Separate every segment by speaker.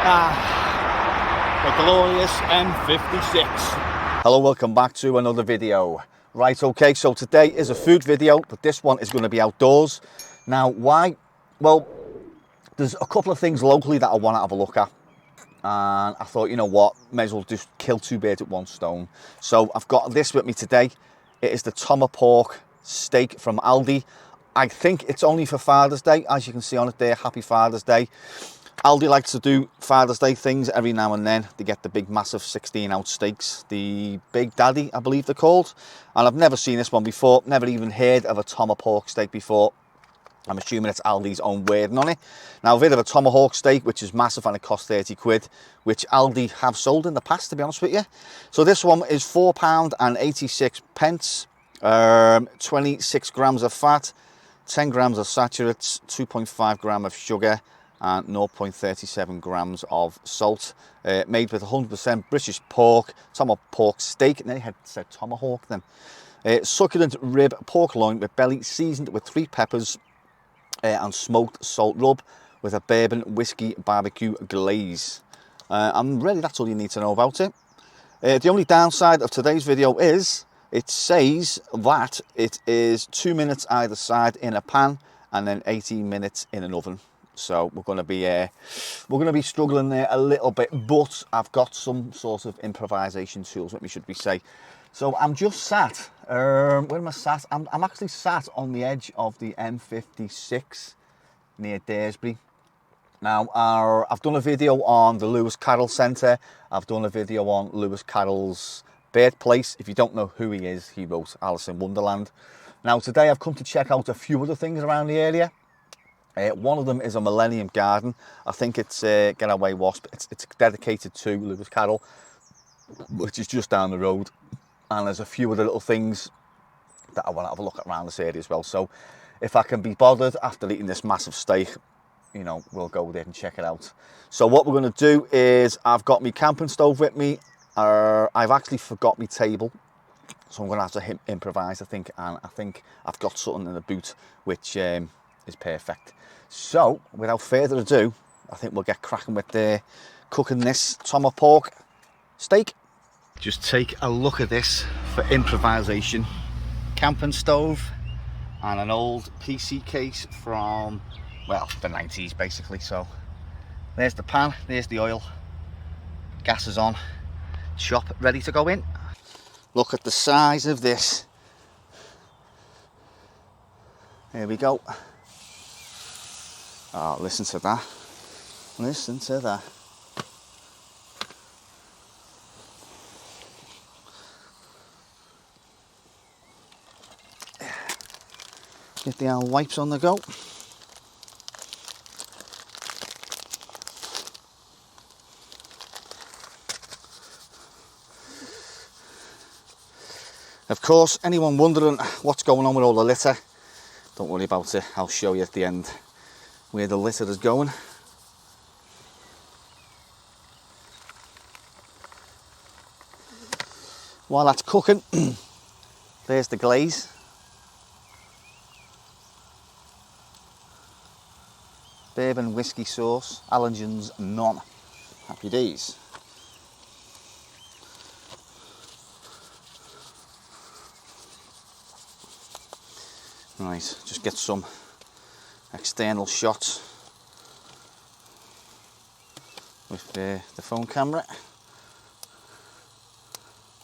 Speaker 1: The glorious M56. Hello, welcome back to another video. Right, okay, so today is a food video, but this one is going to be outdoors. Now, why? Well, there's a couple of things locally that I want to have a look at. And I thought, you know what, may as well just kill two birds with one stone. So I've got this with me today. It is the Tomapork steak from Aldi. I think it's only for Father's Day, as you can see on it there. Happy Father's Day. Aldi likes to do Father's Day things every now and then. They get the big massive 16-ounce steaks, the Big Daddy I believe they're called, and I've never seen this one before, never even heard of a Tomapork steak before. I'm assuming it's Aldi's own wording on it. Now, I've heard of a tomahawk steak, which is massive and it costs 30 quid, which Aldi have sold in the past, to be honest with you. So this one is £4.86, 26 grams of fat, 10 grams of saturates, 2.5 gram of sugar, and 0.37 grams of salt. Made with 100% British pork, Tomapork steak, and they had said tomahawk then. Succulent rib pork loin with belly, seasoned with 3 peppers and smoked salt rub with a bourbon whiskey barbecue glaze. And really, that's all you need to know about it. The only downside of today's video is it says that it is 2 minutes either side in a pan and then 18 minutes in an oven. So we're going to be struggling there a little bit, but I've got some sort of improvisation tools with me, should we say. So I'm just sat, where am I sat? I'm actually sat on the edge of the M56 near Daresbury. Now, I've done a video on the Lewis Carroll Centre. I've done a video on Lewis Carroll's birthplace. If you don't know who he is, he wrote Alice in Wonderland. Now, today I've come to check out a few other things around the area. One of them is a Millennium Garden. I think it's Getaway Wasp. It's dedicated to Lewis Carroll, which is just down the road. And there's a few other little things that I want to have a look at around this area as well. So if I can be bothered after eating this massive steak, you know, we'll go there and check it out. So what we're going to do is I've got my camping stove with me. I've actually forgot my table, so I'm going to have to improvise, I think. And I think I've got something in the boot, which is perfect. So without further ado, I think we'll get cracking with cooking this Tomapork steak. Just take a look at this for improvisation. Camping stove and an old PC case from, well, the 90s basically. So there's the pan, there's the oil, gas is on, chop ready to go in. Look at the size of this. Here we go. Oh, listen to that. Listen to that. Get the old wipes on the go. Of course, anyone wondering what's going on with all the litter, don't worry about it. I'll show you at the end where the litter is going. While that's cooking, there's the glaze. Bourbon whiskey sauce, allergens none. Happy days. Right, just get some external shots with the phone camera.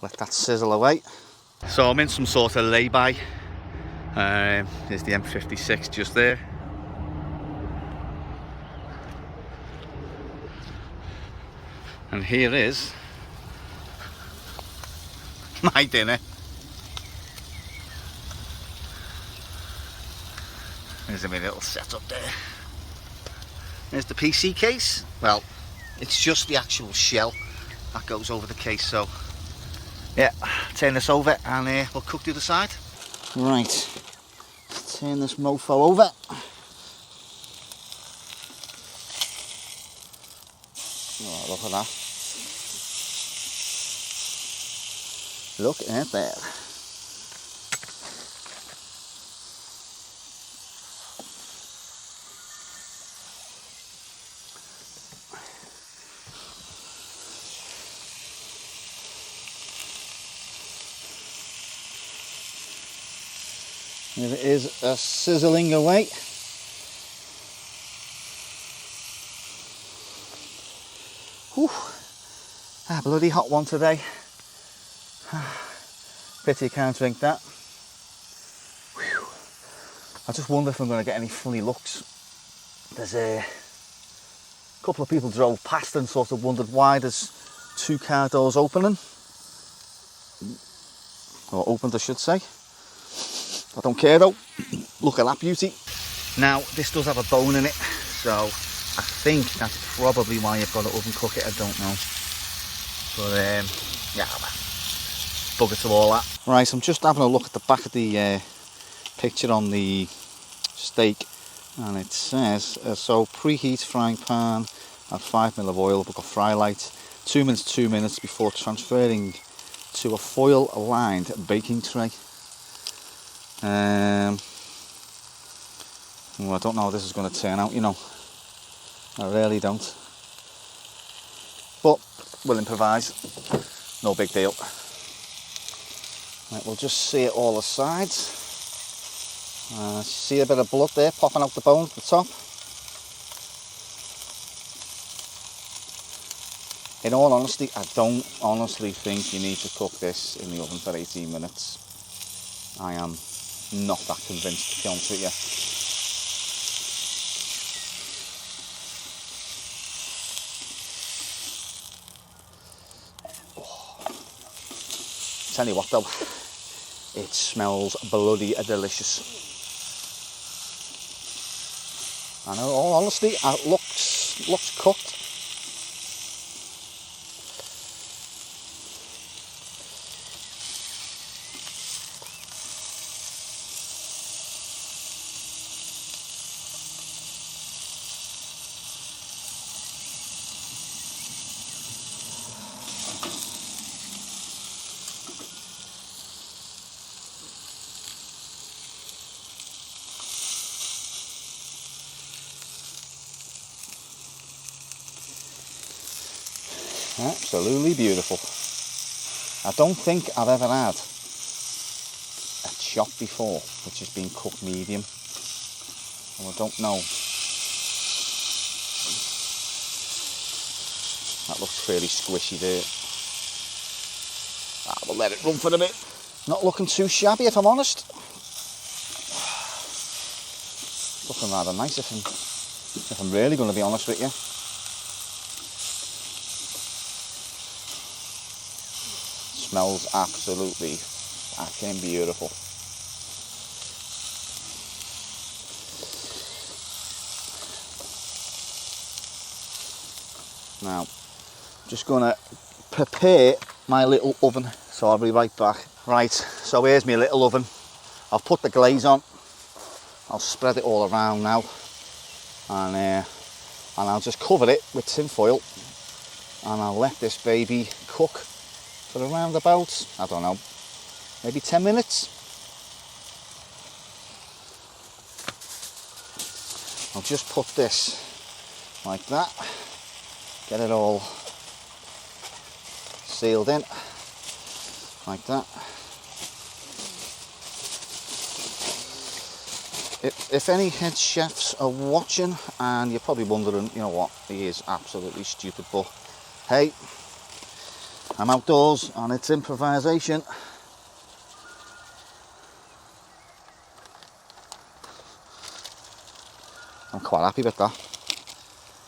Speaker 1: Let that sizzle away. So I'm in some sort of layby. There's the M56 just there. And here is my dinner. There's a little setup there. There's the PC case. Well, it's just the actual shell that goes over the case. So, yeah, turn this over and we'll cook the other side. Right, let's turn this mofo over. Oh, look at that. Look at that. Here it is, sizzling away. Whew. Bloody hot one today. Pity you can't drink that. Whew. I just wonder if I'm going to get any funny looks. There's a couple of people drove past and sort of wondered why there's 2 car doors opening. Or opened, I should say. I don't care though. Look at that beauty. Now, this does have a bone in it, so I think that's probably why you've got to oven cook it. I don't know. But, yeah, bugger to all that. Right, I'm just having a look at the back of the picture on the steak, and it says, so preheat frying pan, add 5 ml of oil, we've got fry light, 2 minutes, 2 minutes before transferring to a foil lined baking tray. Well, I don't know how this is going to turn out, you know. I really don't. But we'll improvise. No big deal. Right, we'll just sear all the sides. See a bit of blood there popping out the bone at the top. In all honesty, I don't honestly think you need to cook this in the oven for 18 minutes. I am not that convinced, to be honest with you. Tell you what though, it smells bloody delicious. I know, in all honesty, it looks cooked. Absolutely beautiful. I don't think I've ever had a chop before which has been cooked medium. And I don't know. That looks fairly squishy there. We'll let it run for a bit. Not looking too shabby, if I'm honest. Looking rather nice if I'm really going to be honest with you. Smells absolutely fucking beautiful. Now, just gonna prepare my little oven, so I'll be right back. Right, so here's my little oven. I'll put the glaze on. I'll spread it all around now, and I'll just cover it with tin foil, and I'll let this baby cook for around about, I don't know, maybe 10 minutes. I'll just put this like that, get it all sealed in, like that. If any head chefs are watching, and you're probably wondering, you know what, he is absolutely stupid, but hey, I'm outdoors and it's improvisation. I'm quite happy with that.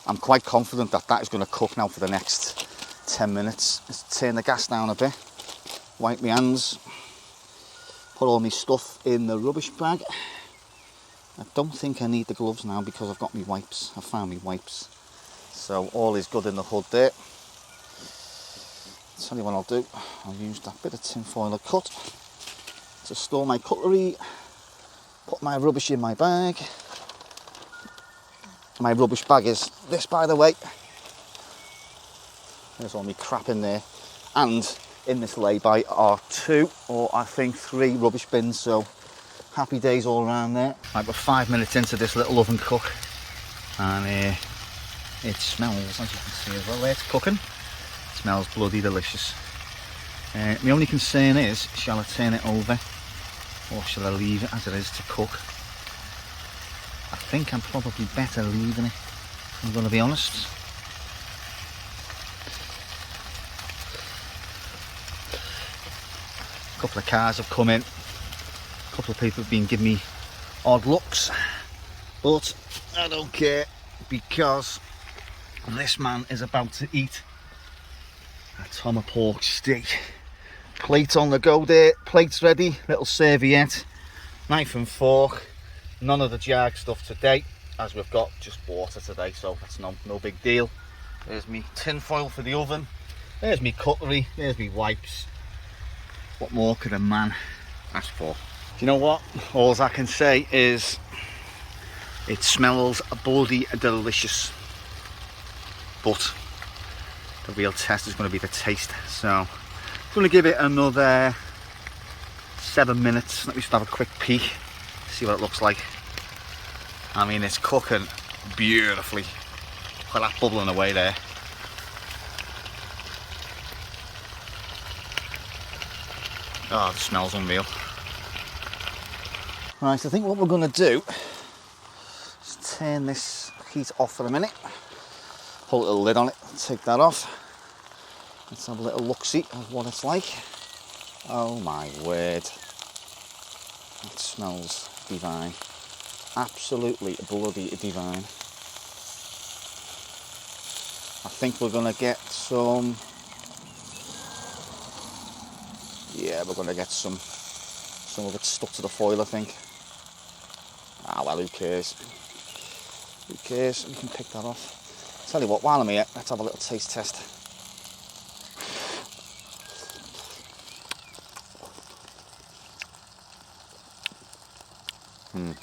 Speaker 1: I'm quite confident that that is going to cook now for the next 10 minutes. Let's turn the gas down a bit, wipe my hands, put all my stuff in the rubbish bag. I don't think I need the gloves now because I've got my wipes. I found my wipes. So all is good in the hood there. Tell you what I'll do, I'll use that bit of tin foil I cut to store my cutlery, put my rubbish in my bag. My rubbish bag is this, by the way. There's all my crap in there, and in this lay-by are 2 or I think 3 rubbish bins, so happy days all around there. Right, we're 5 minutes into this little oven cook, and it smells, as you can see as well, there it's cooking. Smells bloody delicious. My only concern is, shall I turn it over? or shall I leave it as it is to cook? I think I'm probably better leaving it, if I'm going to be honest. A couple of cars have come in, a couple of people have been giving me odd looks, but I don't care, because this man is about to eat a Tomapork steak. Plate on the go there, plate's ready, little serviette, knife and fork. None of the jag stuff today, as we've got just water today, so that's no big deal. There's me tin foil for the oven, there's me cutlery, there's me wipes. What more could a man ask for? Do you know what? All I can say is it smells bloody delicious, but the real test is going to be the taste. So I'm going to give it another 7 minutes. Let me just have a quick peek, see what it looks like. I mean, it's cooking beautifully. Look at that bubbling away there. Oh, it smells unreal. Right, I think what we're going to do is turn this heat off for a minute. Put a little lid on it, take that off. Let's have a little look-see of what it's like. Oh my word. It smells divine. Absolutely bloody divine. I think we're going to get some... Yeah, we're going to get some of it stuck to the foil, I think. Ah, well, who cares? Who cares? We can pick that off. Tell you what, while I'm here, let's have a little taste test.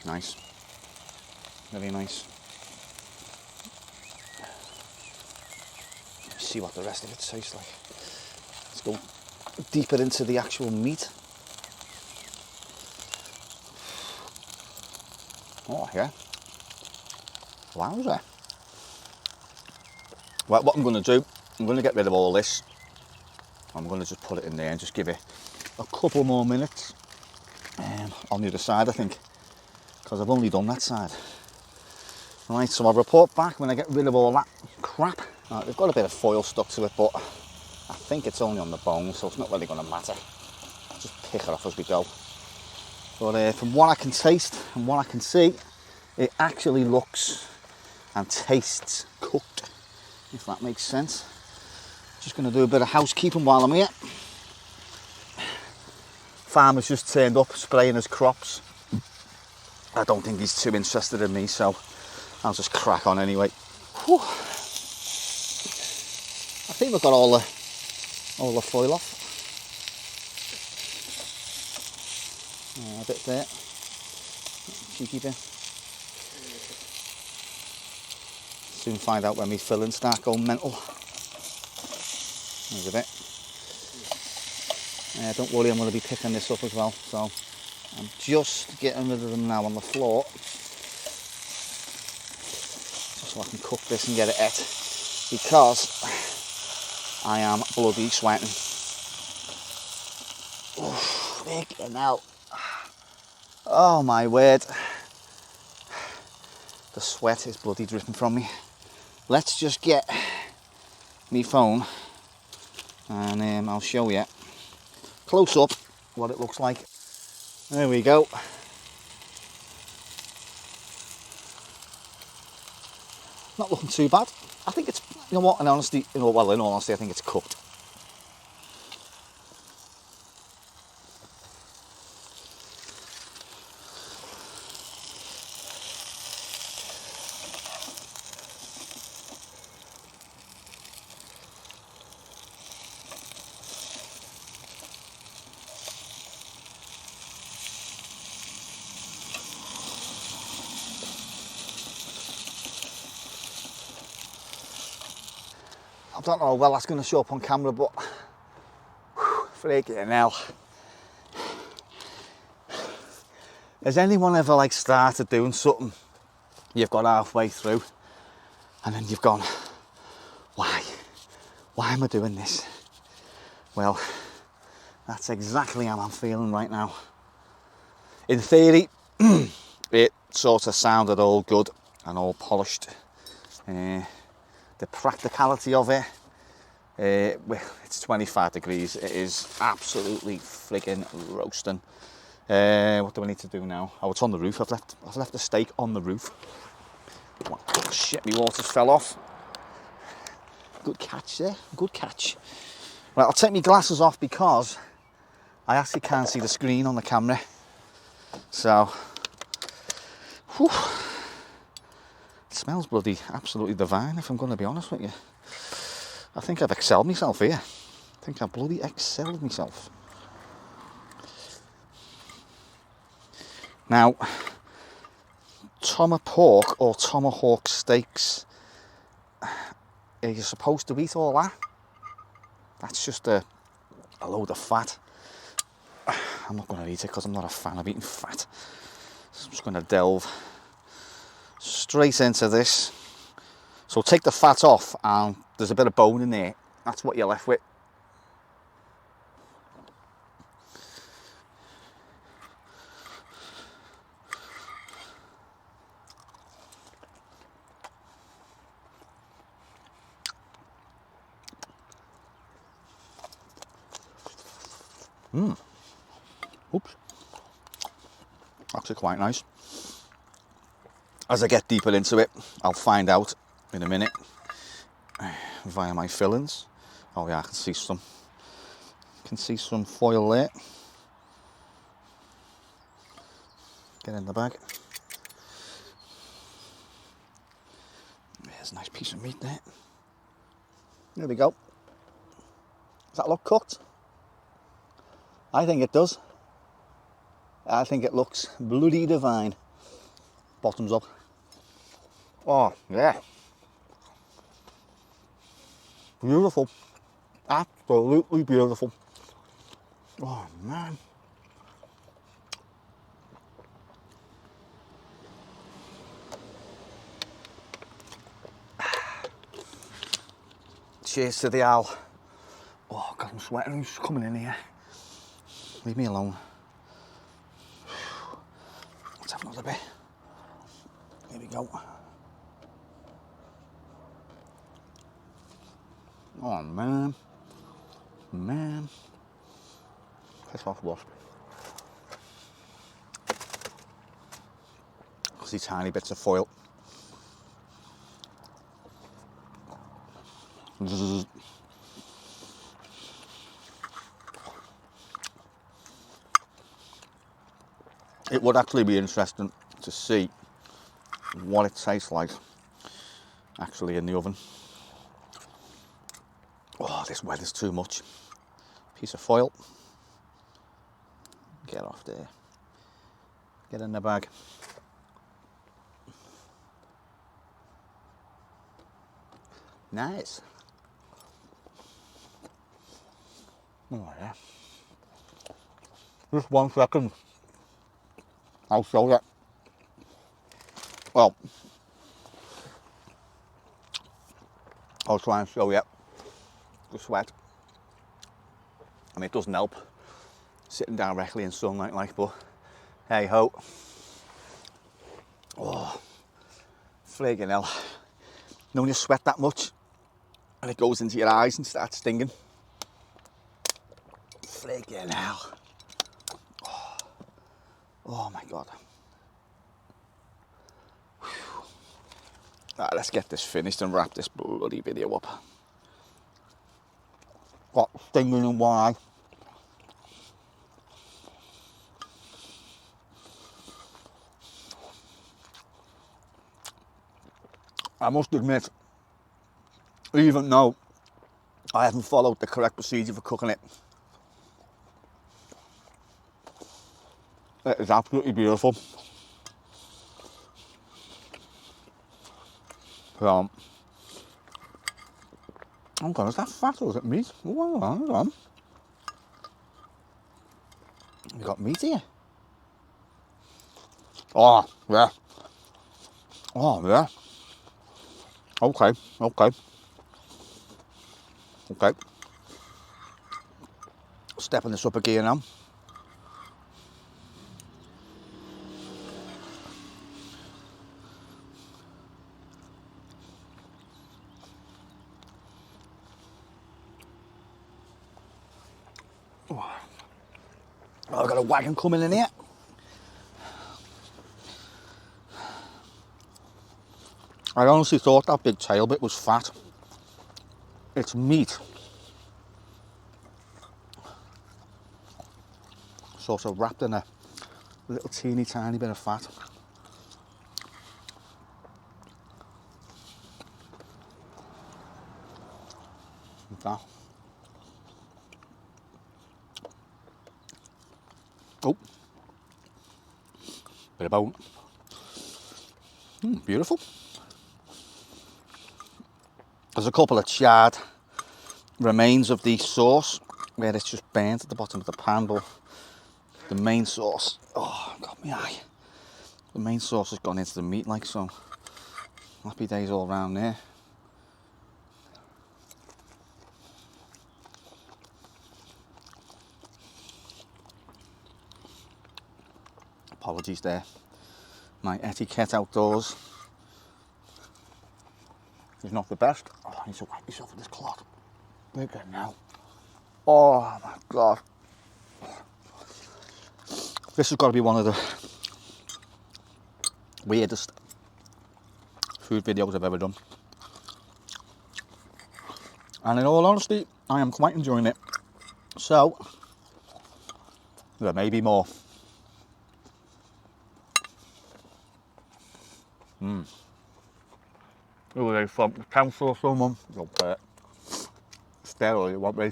Speaker 1: Nice. Very nice. Let's see what the rest of it tastes like. Let's go deeper into the actual meat. Oh yeah. Wowza. Well, what I'm going to do, I'm going to get rid of all this. I'm going to just put it in there and just give it a couple more minutes on the other side, I think, because I've only done that side. Right, so I'll report back when I get rid of all that crap. Right, they've got a bit of foil stuck to it, but I think it's only on the bone, so it's not really going to matter. I'll just pick it off as we go. But from what I can taste and what I can see, it actually looks and tastes cooked, if that makes sense. Just going to do a bit of housekeeping while I'm here. Farmer's just turned up spraying his crops. I don't think he's too interested in me, so I'll just crack on anyway. Whew. I think we've got all the foil off. A bit there, cheeky bit. Soon find out when my fillings start going mental. There's a bit. Don't worry, I'm going to be picking this up as well. So I'm just getting rid of them now on the floor, just so I can cook this and get it at, because I am bloody sweating. Oof, freaking hell. Oh my word. The sweat is bloody dripping from me. Let's just get me phone and I'll show you close up what it looks like. There we go. Not looking too bad. I think it's, you know what, in all honesty, I think it's cooked. I don't know how well that's going to show up on camera, but freaking hell. Has anyone ever like started doing something, you've got halfway through and then you've gone, why am I doing this? Well, that's exactly how I'm feeling right now. In theory, it sort of sounded all good and all polished. The practicality of it, well, it's 25 degrees. It is absolutely friggin' roasting. What do I need to do now? Oh, it's on the roof. I've left the steak on the roof. Oh, shit, my waters fell off. Good catch there. Good catch. Right, I'll take my glasses off because I actually can't see the screen on the camera. So, whew, it smells bloody absolutely divine, if I'm going to be honest with you. I think I've excelled myself here. I think I've bloody excelled myself. Now, Tomapork or tomahawk steaks, are you supposed to eat all that? That's just a load of fat. I'm not going to eat it because I'm not a fan of eating fat. So I'm just going to delve straight into this. So take the fat off and there's a bit of bone in there. That's what you're left with. Oops. Actually quite nice. As I get deeper into it, I'll find out in a minute via my fillings. Oh yeah, I can see some foil there. Get in the bag. There's a nice piece of meat there. There we go. Does that look cooked? I think it does. I think it looks bloody divine. Bottoms up. Oh, yeah. Beautiful. Absolutely beautiful. Oh, man. Cheers to the owl. Oh, God, I'm sweating. Who's coming in here? Leave me alone. Let's have another bit. Here we go. Oh, man. Man. Piss off, wasp. See tiny bits of foil. Zzz. It would actually be interesting to see what it tastes like actually in the oven. Oh, this weather's too much. Piece of foil. Get off there. Get in the bag. Nice. Oh yeah. Just 1 second. I'll show you. Well, I'll try and show you the sweat. I mean, it doesn't help sitting directly in sunlight like, but hey ho. Oh, friggin' hell. You know when you sweat that much and it goes into your eyes and starts stinging? Friggin' hell. Oh my God. Right, let's get this finished and wrap this bloody video up. Got stinging in one eye. I must admit, even though I haven't followed the correct procedure for cooking it, it is absolutely beautiful. Oh God, is that fat or is it meat? Oh, hang on. You got meat here? Oh, yeah. Oh, yeah. Okay. Stepping this up a gear now. Oh, I've got a wagon coming in here. I honestly thought that big tail bit was fat. It's meat. Sort of wrapped in a little teeny tiny bit of fat. Like that. Oh, bit of bone. Beautiful. There's a couple of charred remains of the sauce where it's just burnt at the bottom of the pan, but the main sauce, oh, got my eye. The main sauce has gone into the meat like so. Happy days all round there. Apologies there. My etiquette outdoors is not the best. Oh, I need to wipe myself with this cloth. Look at it now. Oh my God. This has got to be one of the weirdest food videos I've ever done. And in all honesty, I am quite enjoying it. So, there may be more. Who are they from? The council or someone? Don't pay it. Sterile, you want me?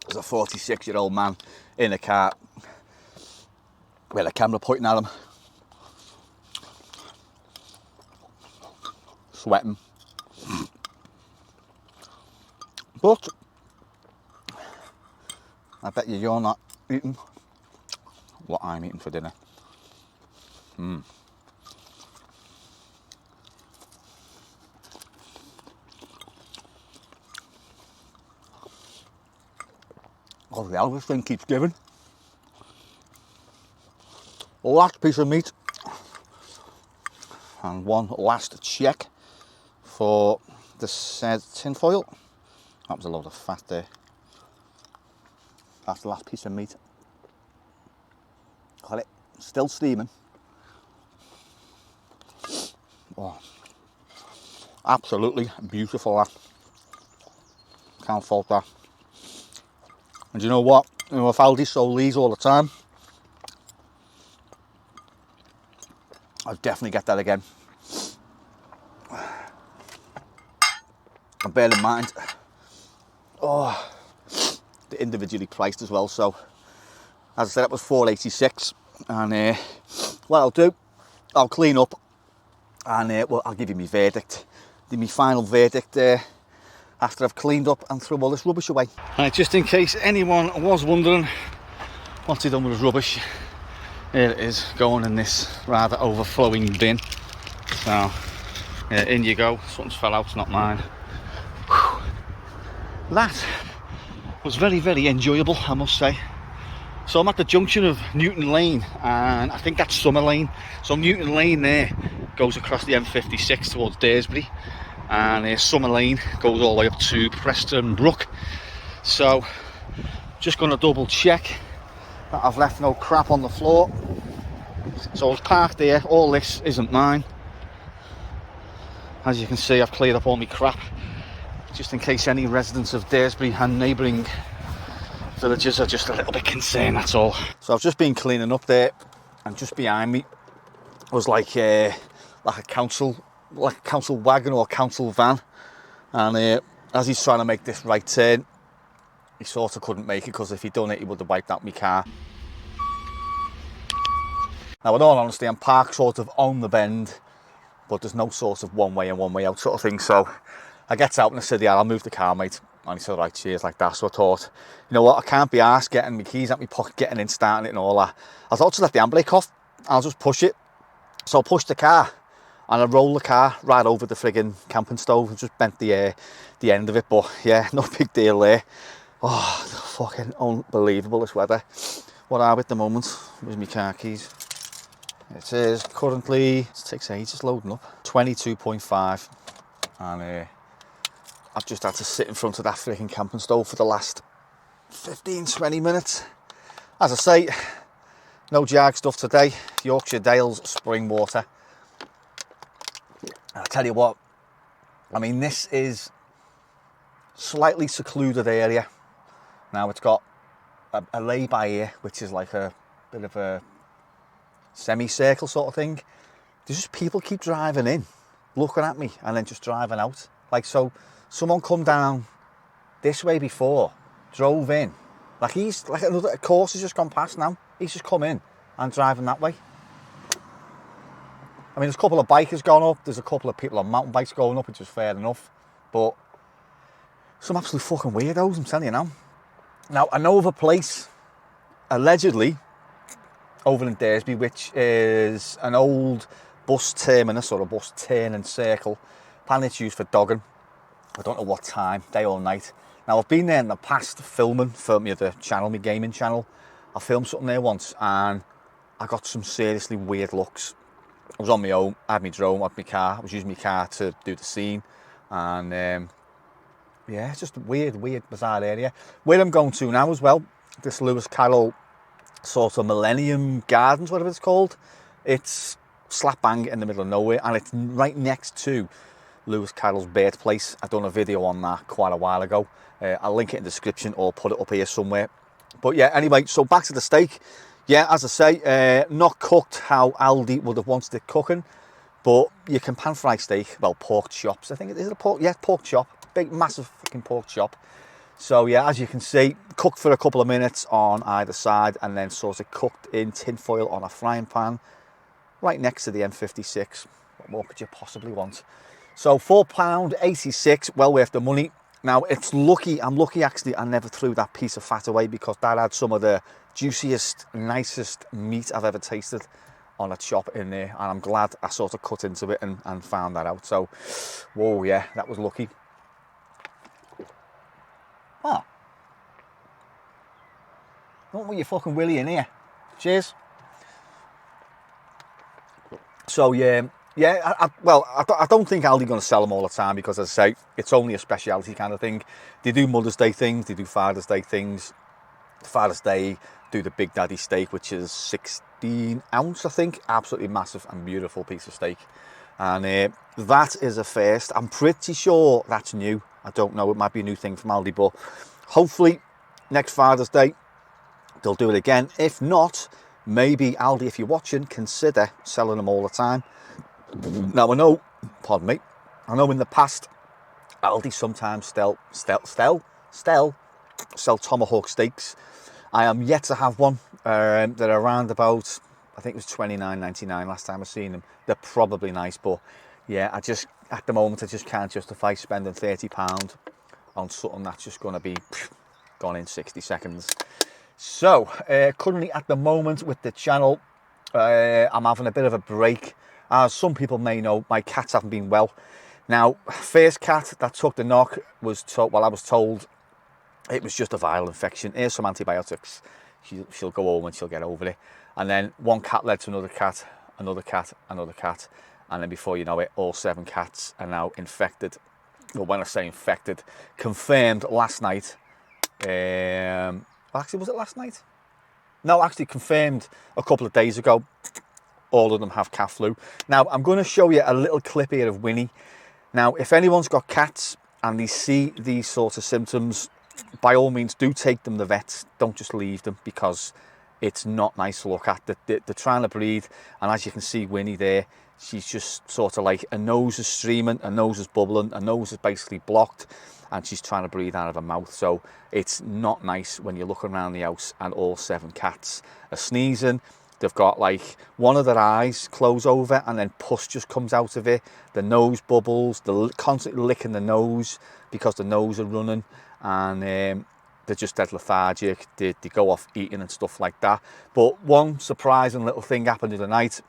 Speaker 1: There's a 46-year-old man in a car with a camera pointing at him, sweating. But I bet you're not eating what I'm eating for dinner. Oh, the Elvis thing keeps giving. Last piece of meat. And one last check for the said tin foil. That was a load of fat there. That's the last piece of meat. Got it. Still steaming. Oh, absolutely beautiful that. Can't fault that. And you know what? You know, if Aldi sold these all the time, I'd definitely get that again. And bear in mind, oh, they're individually priced as well. So, as I said, it was $4.86. And what I'll do, I'll clean up, and well, I'll give you my verdict, my final verdict after I've cleaned up and threw all this rubbish away. Right, just in case anyone was wondering what's he done with his rubbish, here it is, going in this rather overflowing bin. So, in you go. Something's fell out, it's not mine. Whew. That was very, very enjoyable, I must say. So I'm at the junction of Newton Lane, and I think that's Summer Lane. So Newton Lane there goes across the M56 towards Daresbury, and Summer Lane goes all the way up to Preston Brook. So just going to double check that I've left no crap on the floor. So I was parked there. All this isn't mine. As you can see, I've cleared up all my crap, just in case any residents of Daresbury and neighbouring villages are just a little bit concerned, that's all. So I've just been cleaning up there, and just behind me was like a council wagon or council van, and as he's trying to make this right turn, he sort of couldn't make it, because if he'd done it, he would have wiped out my car. Now, in all honesty, I'm parked sort of on the bend, but there's no sort of one way in, one way out sort of thing. So I get out and I said, yeah, I'll move the car, mate. And he said, right, cheers, like that. So I thought, you know what, I can't be arsed getting my keys out my pocket, getting in, starting it and all that. I thought, just let the handbrake off, I'll just push it. So I pushed the car, and I rolled the car right over the friggin' camping stove and just bent the end of it. But yeah, no big deal there. Oh, fucking unbelievable, this weather. What are we at the moment? Where's my car keys? It is currently, it takes ages loading up, 22.5. And I've just had to sit in front of that freaking camping stove for the last 15-20 minutes. As I say, no jag stuff today. Yorkshire Dales spring water. I'll tell you what, I mean, this is slightly secluded area. Now it's got a lay-by here, which is like a bit of a semicircle sort of thing. There's just people keep driving in, looking at me, and then just driving out. Like, so someone come down this way before, drove in. Like, he's like another course has just gone past now. He's just come in and driving that way. I mean, there's a couple of bikers going up. There's a couple of people on mountain bikes going up, which is fair enough. But some absolute fucking weirdos, I'm telling you now. Now, I know of a place, allegedly, over in Daresby, which is an old bus terminus or a bus turn and circle. Apparently it's used for dogging. I don't know what time, day or night. Now, I've been there in the past filming for me, the channel, my gaming channel. I filmed something there once and I got some seriously weird looks. I was on my own, I had my drone, I had my car. I was using my car to do the scene. And yeah, it's just a weird, bizarre area. Where I'm going to now as well, this Lewis Carroll sort of Millennium Gardens, whatever it's called. It's slap bang in the middle of nowhere, and it's right next to Lewis Carroll's birthplace. I've done a video on that quite a while ago. I'll link it in the description or put it up here somewhere. But yeah, anyway, so back to the steak. Yeah, as I say, not cooked how Aldi would have wanted it cooking, but you can pan fry steak, well, pork chops, I think it is a pork, yeah, pork chop, big, massive fucking pork chop. So yeah, as you can see, cooked for a couple of minutes on either side and then sort of cooked in tin foil on a frying pan, right next to the M56. What more could you possibly want? So £4.86, well worth the money. Now, it's lucky, I'm lucky actually I never threw that piece of fat away, because that had some of the juiciest, nicest meat I've ever tasted on a chop in there. And I'm glad I sort of cut into it and found that out. So, whoa, yeah, that was lucky. Ah. Don't want your fucking willy in here. Cheers. So, yeah. Yeah, I don't think Aldi going to sell them all the time, because, as I say, it's only a speciality kind of thing. They do Mother's Day things, they do Father's Day things. Father's Day do the Big Daddy steak, which is 16 ounce, I think. Absolutely massive and beautiful piece of steak. And that is a first. I'm pretty sure that's new. I don't know, it might be a new thing from Aldi, but hopefully next Father's Day they'll do it again. If not, maybe Aldi, if you're watching, consider selling them all the time. Now, I know, pardon me, I know in the past Aldi sometimes sell Tomahawk steaks. I am yet to have one. They're around about, I think it was $29.99 last time I seen them. They're probably nice, but yeah, at the moment I just can't justify spending £30 on something that's just going to be gone in 60 seconds. So currently at the moment with the channel, I'm having a bit of a break. As some people may know, my cats haven't been well. Now, first cat that took the knock was told, well, I was told it was just a viral infection. Here's some antibiotics. She'll go home and she'll get over it. And then one cat led to another cat, another cat, another cat. And then before you know it, all 7 cats are now infected. Well, when I say infected, confirmed last night. Actually, was it last night? No, actually confirmed a couple of days ago. All of them have cat flu. Now, I'm going to show you a little clip here of Winnie. Now, if anyone's got cats and they see these sorts of symptoms, by all means, do take them to the vets. Don't just leave them, because it's not nice to look at. They're trying to breathe, and as you can see Winnie there, she's just sort of like, her nose is streaming, her nose is bubbling, her nose is basically blocked, and she's trying to breathe out of her mouth. So it's not nice when you're looking around the house and all 7 cats are sneezing. They've got like one of their eyes close over and then pus just comes out of it. The nose bubbles, they're constantly licking the nose because the nose are running, and they're just dead lethargic. They go off eating and stuff like that. But one surprising little thing happened the other night.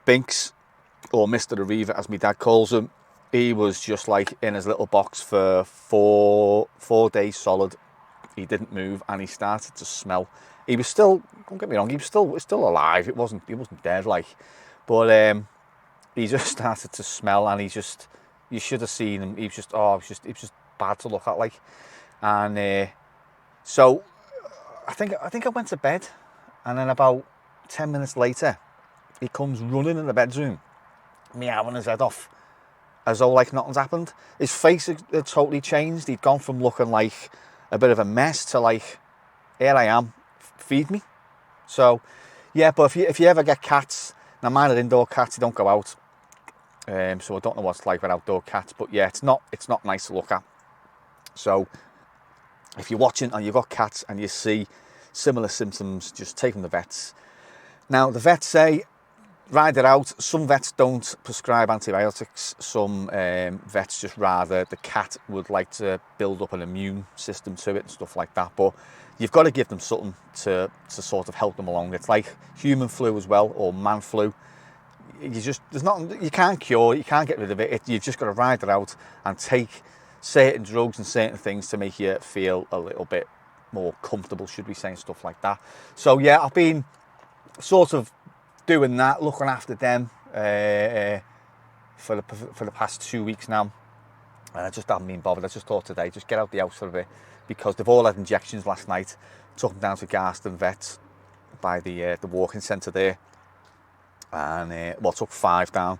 Speaker 1: Binks, or Mr. Arriva as my dad calls him, he was just like in his little box for four days solid. He didn't move and he started to smell. He was still, don't get me wrong, he was still alive. He wasn't dead, like, but he just started to smell, and you should have seen him. He was just bad to look at, like. And so I think I went to bed, and then about 10 minutes later, he comes running in the bedroom, meowing his head off, as though like nothing's happened. His face had totally changed. He'd gone from looking like a bit of a mess to like, here I am, feed me. So yeah, but if you ever get cats, now mine are indoor cats, they don't go out. So I don't know what it's like with outdoor cats, but yeah, it's not nice to look at. So if you're watching and you've got cats and you see similar symptoms, just take them to the vets. Now the vets say ride it out. Some vets don't prescribe antibiotics. Some vets just rather the cat would like to build up an immune system to it and stuff like that. But you've got to give them something to sort of help them along. It's like human flu as well, or man flu. There's nothing, you can't cure, you can't get rid of it. You've just got to ride it out and take certain drugs and certain things to make you feel a little bit more comfortable, should we say, and stuff like that. So yeah, I've been sort of doing that, looking after them for the past 2 weeks now, and I just haven't been bothered. I just thought today, just get out the house for a bit, because they've all had injections last night. Took them down to Garston Vet by the walking centre there, and well, took 5 down,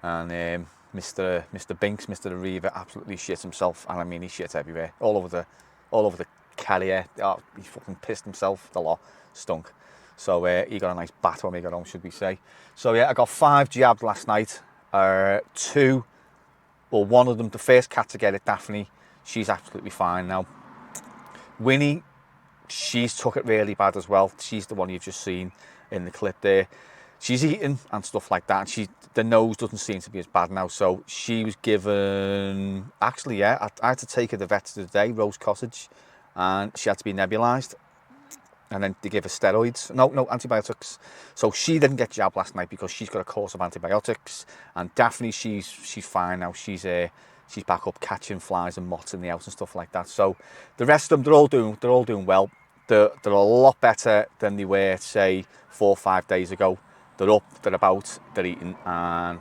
Speaker 1: and Mr. Binks, Mr. Arriva, absolutely shit himself, and I mean he shit everywhere, all over the carrier. Oh, he fucking pissed himself. The lot stunk. So he got a nice bath when we got home, should we say. So yeah, I got 5 jabbed last night. 2, well, one of them, the first cat to get it, Daphne, she's absolutely fine now. Winnie, she's took it really bad as well. She's the one you've just seen in the clip there. She's eating and stuff like that, and the nose doesn't seem to be as bad now. So she was given, actually, yeah, I had to take her to the vet today, Rose Cottage, and she had to be nebulised. And then they give her steroids, no antibiotics. So she didn't get jabbed last night because she's got a course of antibiotics. And Daphne, she's fine now. She's back up catching flies and moths in the house and stuff like that. So the rest of them, they're all doing well. They're a lot better than they were, say, 4 or 5 days ago. They're up, they're about, they're eating, and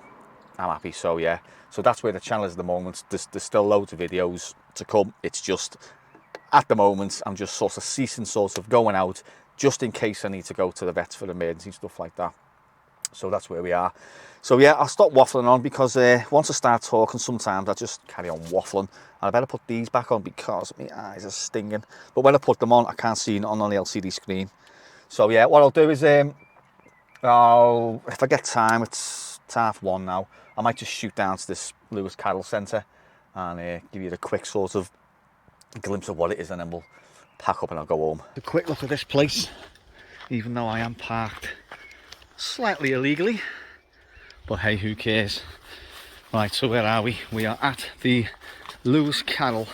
Speaker 1: I'm happy. So yeah, so that's where the channel is at the moment. There's still loads of videos to come. It's just, at the moment, I'm just sort of ceasing sort of going out, just in case I need to go to the vets for emergency stuff like that. So that's where we are. So yeah, I'll stop waffling on, because once I start talking, sometimes I just carry on waffling. And I better put these back on because my eyes are stinging. But when I put them on, I can't see it on the LCD screen. So yeah, what I'll do is, if I get time, it's 1:30 now, I might just shoot down to this Lewis Carroll centre and give you a quick sort of glimpse of what it is, and then we'll pack up and I'll go home. A quick look at this place, even though I am parked slightly illegally, but hey, who cares? Right, so where are we? We are at the Lewis Carroll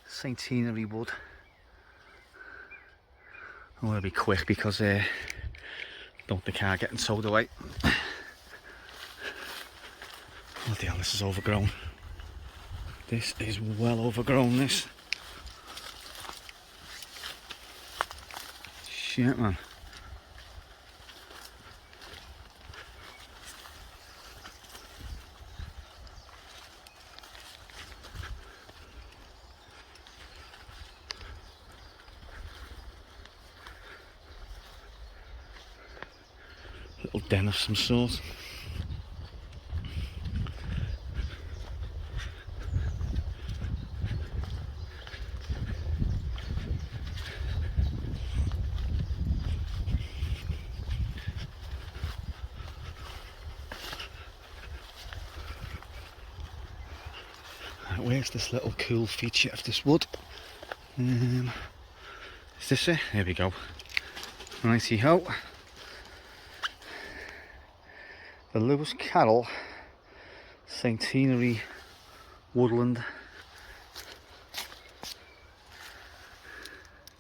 Speaker 1: Centenary Wood. I'm going to be quick because I don't want the car getting towed away. Bloody hell, this is overgrown. This is well overgrown, this. Shit, man. Little den of some sort. Where's this little cool feature of this wood? Is this it? Here we go. Righty ho. The Lewis Carroll Centenary Woodland,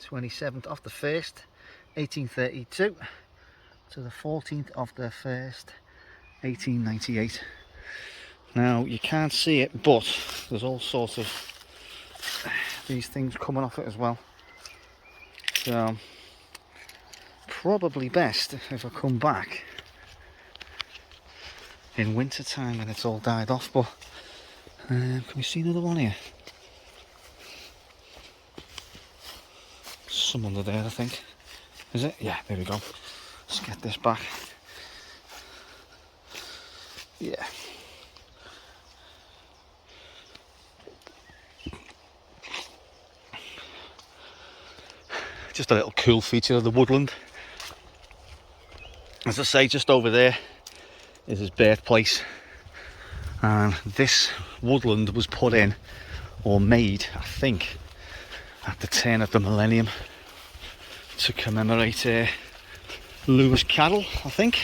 Speaker 1: 27th of the 1st, 1832 to the 14th of the 1st, 1898. Now you can't see it, but there's all sorts of these things coming off it as well. So probably best if I come back in winter time when it's all died off. But can we see another one here? some under there, I think. Is it? Yeah, there we go. Let's get this back. Yeah. Just a little cool feature of the woodland. As I say, just over there is his birthplace. And this woodland was put in, or made, I think, at the turn of the millennium to commemorate Lewis Carroll, I think.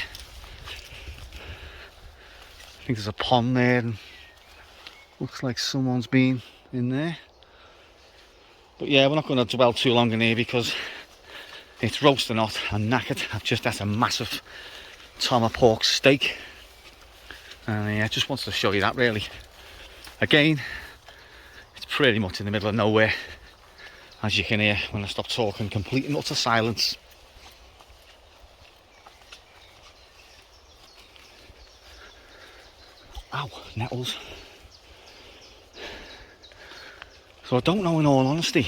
Speaker 1: I think there's a pond there and looks like someone's been in there. But yeah, we're not going to dwell too long in here because it's roasting hot and knackered. I've just had a massive Tomapork steak. And yeah, just wanted to show you that really. Again, it's pretty much in the middle of nowhere. As you can hear when I stop talking, complete and utter silence. Ow, nettles. So I don't know, in all honesty,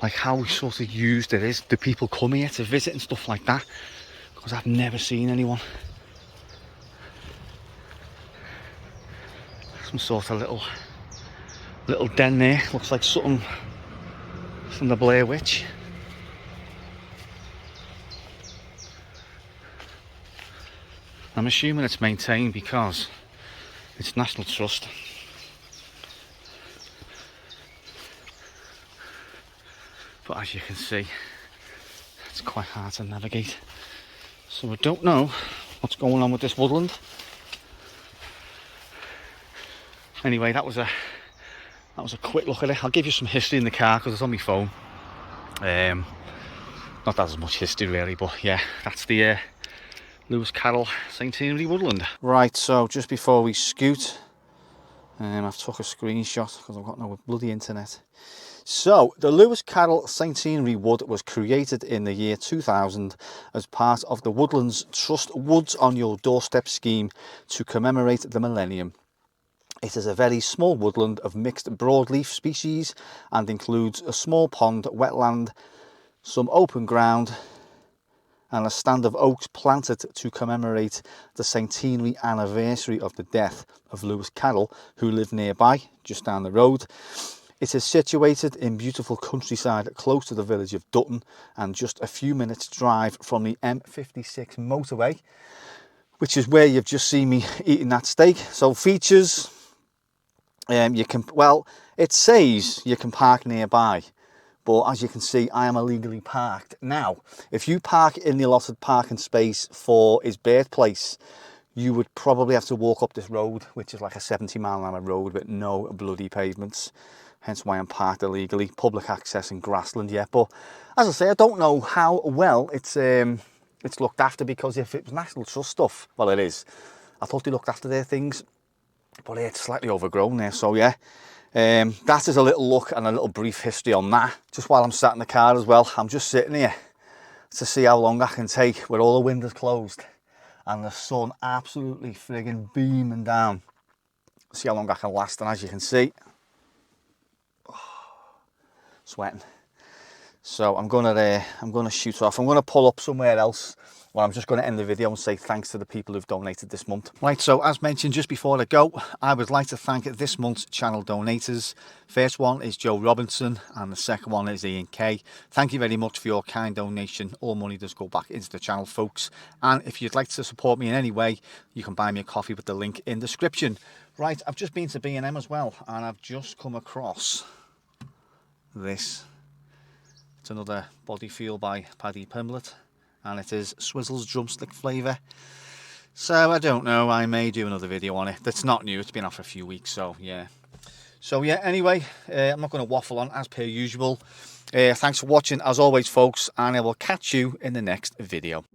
Speaker 1: like how sort of used it is. Do people come here to visit and stuff like that? Because I've never seen anyone. Some sort of little den there. Looks like something from the Blair Witch. I'm assuming it's maintained because it's National Trust. But as you can see, it's quite hard to navigate. So I don't know what's going on with this woodland. Anyway, that was a quick look at it. I'll give you some history in the car because it's on my phone. Not that there's much history really, but yeah, that's the Lewis Carroll centenary woodland. Right, so just before we scoot, I've took a screenshot because I've got no bloody internet. So the Lewis Carroll centenary wood was created in the year 2000 as part of the Woodlands Trust Woods on Your Doorstep scheme to commemorate the millennium. It is a very small woodland of mixed broadleaf species and includes a small pond, wetland, some open ground and a stand of oaks planted to commemorate the centenary anniversary of the death of Lewis Carroll, who lived nearby, just down the road. It is situated in beautiful countryside close to the village of Dutton and just a few minutes drive from the M56 motorway, which is where you've just seen me eating that steak. So features, you can, well, it says you can park nearby, but as you can see, I am illegally parked. Now, if you park in the allotted parking space for his birthplace, you would probably have to walk up this road, which is like a 70-mile-an-hour road with no bloody pavements. Hence why I'm parked illegally. Public access in grassland, yeah. But as I say, I don't know how well it's looked after, because if it was National Trust stuff, well, it is. I thought they looked after their things, but it's slightly overgrown there. So yeah, that is a little look and a little brief history on that. Just while I'm sat in the car as well, I'm just sitting here to see how long I can take with all the windows closed and the sun absolutely friggin' beaming down. See how long I can last, and as you can see, sweating. So I'm gonna shoot off. I'm gonna pull up somewhere else. Well, I'm just going to end the video and say thanks to the people who've donated this month. Right, so as mentioned just before I go, I would like to thank this month's channel donators. First one is Joe Robinson and the second one is Ian K. Thank you very much for your kind donation. All money does go back into the channel, folks. And if you'd like to support me in any way, you can buy me a coffee with the link in the description. Right, I've just been to B&M as well, and I've just come across this. It's another body fuel by Paddy Pimblett, and it is Swizzle's drumstick flavour. So I don't know, I may do another video on it. That's not new, it's been off for a few weeks, so yeah. So yeah, anyway, I'm not going to waffle on as per usual. Thanks for watching as always, folks, and I will catch you in the next video.